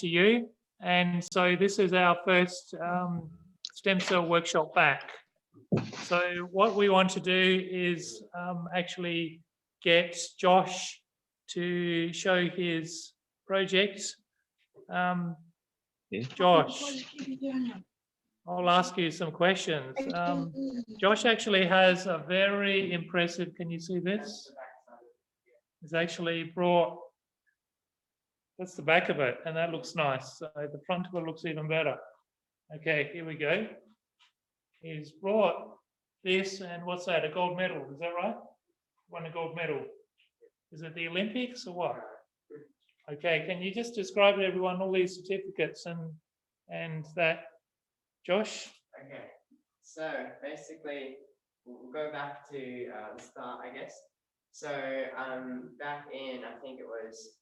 to you. And so this is our first stem cell workshop back. So what we want to do is actually get Josh to show his project. Josh, I'll ask you some questions. Josh actually has a very impressive, can you see this? He's actually brought, that's the back of it, and that looks nice. So the front of it looks even better. Okay, here we go. He's brought this, and what's that, a gold medal, is that right? Won a gold medal. Is it the Olympics or what? Okay, can you just describe to everyone all these certificates and that, Josh? Okay, so basically, we'll go back to the start, I guess. So back in, I think it was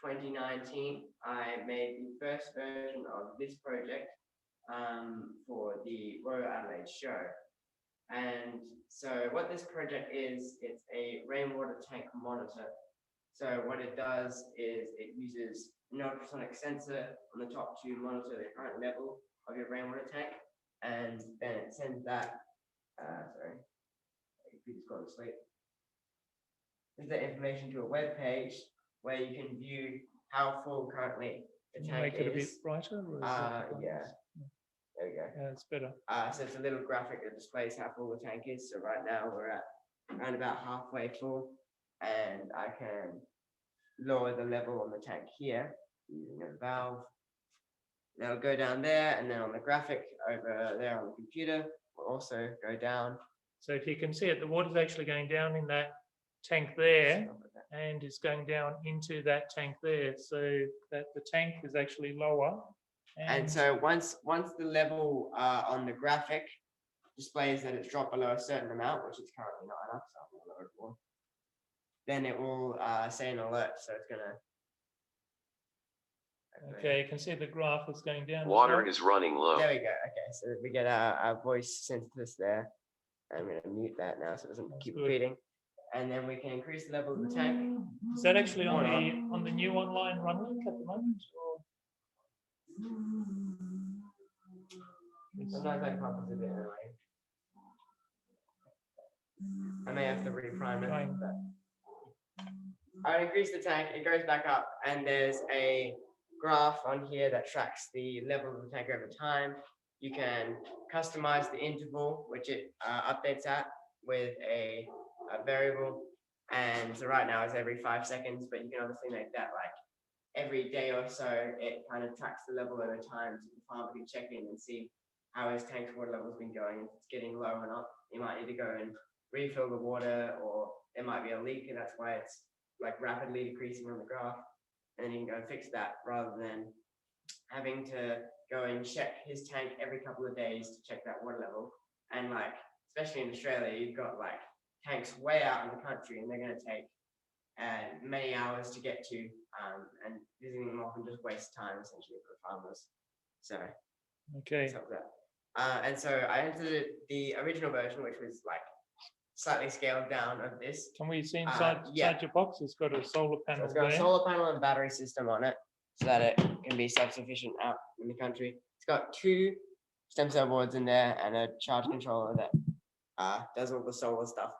2019, I made the first version of this project for the Royal Adelaide show. And so what this project is, it's a rainwater tank monitor. So what it does is it uses an ultrasonic sensor on the top to monitor the current level of your rainwater tank, and then it sends that, sorry, computer's gone to sleep. Sends that information to a web page where you can view how full currently the tank is. Make it a bit brighter? Or is yeah. There we go. Yeah, it's better. So it's a little graphic that displays how full the tank is. So right now we're at around about halfway full, and I can lower the level on the tank here using a valve. That'll go down there, and then on the graphic over there on the computer will also go down. So if you can see it, the water's actually going down in that tank there, and it's going down into that tank there, so that the tank is actually lower. And so once the level on the graphic displays that it's dropped below a certain amount, which is currently not enough, so I'm gonna lower it more, then it will say an alert. So it's gonna. Okay, you can see the graph is going down. Water is running low. There we go. Okay, so we get our voice synthesis there. I'm gonna mute that now so it doesn't keep repeating. And then we can increase the level of the tank. Is that actually on the new online run link at the moment? Sometimes that happens a bit anyway. I may have to reprime it. But I increase the tank, it goes back up, and there's a graph on here that tracks the level of the tank over time. You can customize the interval, which it updates at with a variable. And so right now it's every 5 seconds, but you can obviously make that like every day or so. It kind of tracks the level over time, so the farmer can check in and see how his tank's water level has been going. If it's getting low or not, you might need to go and refill the water, or there might be a leak, and that's why it's like rapidly decreasing on the graph. And then you can go and fix that rather than having to go and check his tank every couple of days to check that water level. And like, especially in Australia, you've got like tanks way out in the country, and they're going to take many hours to get to, and visiting them often just wastes time essentially for the farmers. So okay. And so I entered the original version, which was like slightly scaled down of this. Can we see inside your box? It's got a solar panel. So it's got a solar panel and battery system on it, so that it can be self-sufficient out in the country. It's got 2 stem cell boards in there and a charge controller that does all the solar stuff.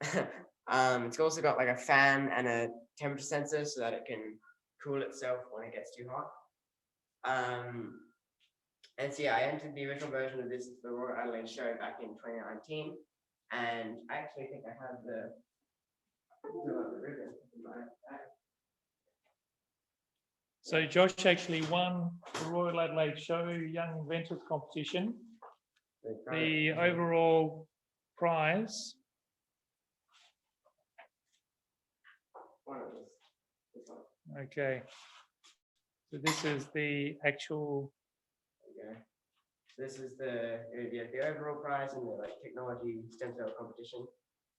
It's also got like a fan and a temperature sensor so that it can cool itself when it gets too hot. And so yeah, I entered the original version of this for the Royal Adelaide show back in 2019, and I actually think I have the ribbon in my bag. So Josh actually won the Royal Adelaide Show Young Inventors competition. The overall prize. Okay. So this is the actual. Okay. This is the overall prize in the like technology stem cell competition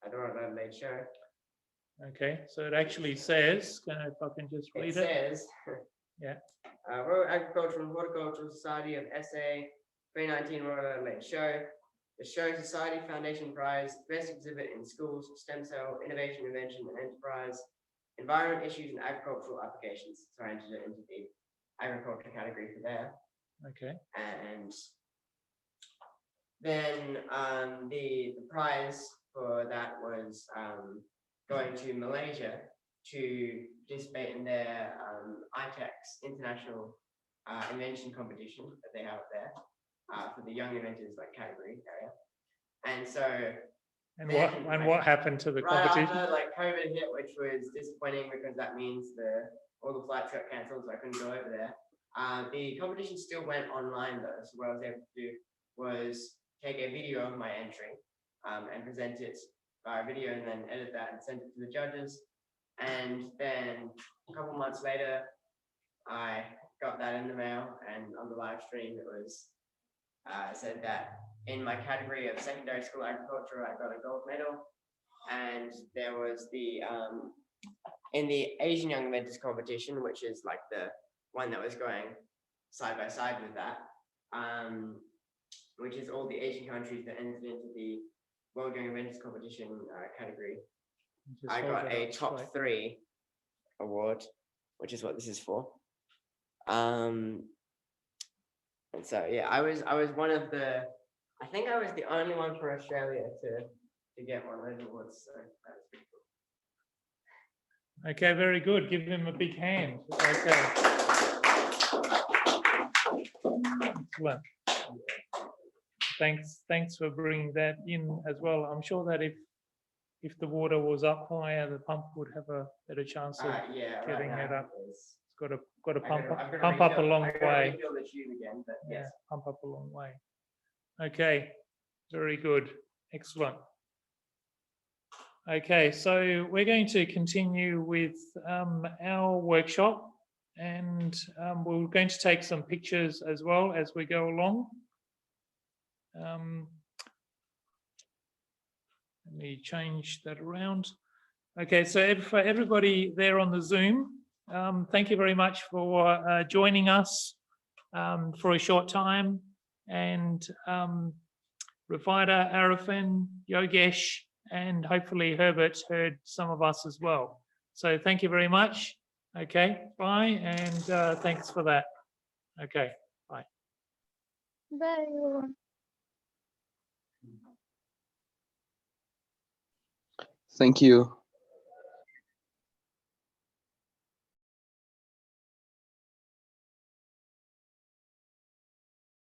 at the Royal Adelaide Show. Okay, so it actually says, if I can just read it. It says, yeah. Royal Agricultural and Horticultural Society of SA 2019 Royal Adelaide Show. The Show Society Foundation Prize, Best Exhibit in Schools, Stem Cell, Innovation, Invention, and Enterprise, Environment Issues and Agricultural Applications. So I entered it into the agriculture category for there. Okay. And then the prize for that was going to Malaysia to participate in their ITEX International Invention Competition that they have there for the young inventors category area. And so what happened to the competition? Right after COVID hit, which was disappointing because that means all the flights got cancelled, so I couldn't go over there. The competition still went online though, so what I was able to do was take a video of my entry and present it by video, and then edit that and send it to the judges. And then a couple months later, I got that in the mail, and on the live stream it was said that in my category of secondary school agriculture, I got a gold medal. And there was the in the Asian Young Inventors competition, which is the one that was going side by side with that, which is all the Asian countries that entered into the World Young Inventors competition category. I got a top 3 award, which is what this is for. And so yeah, I was one of the, I think I was the only one for Australia to get one of those awards. So that was pretty cool. Okay, very good. Give him a big hand. Okay. Excellent. Thanks for bringing that in as well. I'm sure that if the water was up higher, the pump would have a better chance of getting it up. It's got to pump up a long way. Yeah, pump up a long way. Okay, very good, excellent. Okay, so we're going to continue with our workshop, and we're going to take some pictures as well as we go along. Let me change that around. Okay, so for everybody there on the Zoom, thank you very much for joining us for a short time. And Ravida, Arifin, Yogesh, and hopefully Herbert heard some of us as well. So thank you very much. Okay, bye, and thanks for that. Okay, bye. Bye, everyone. Thank you.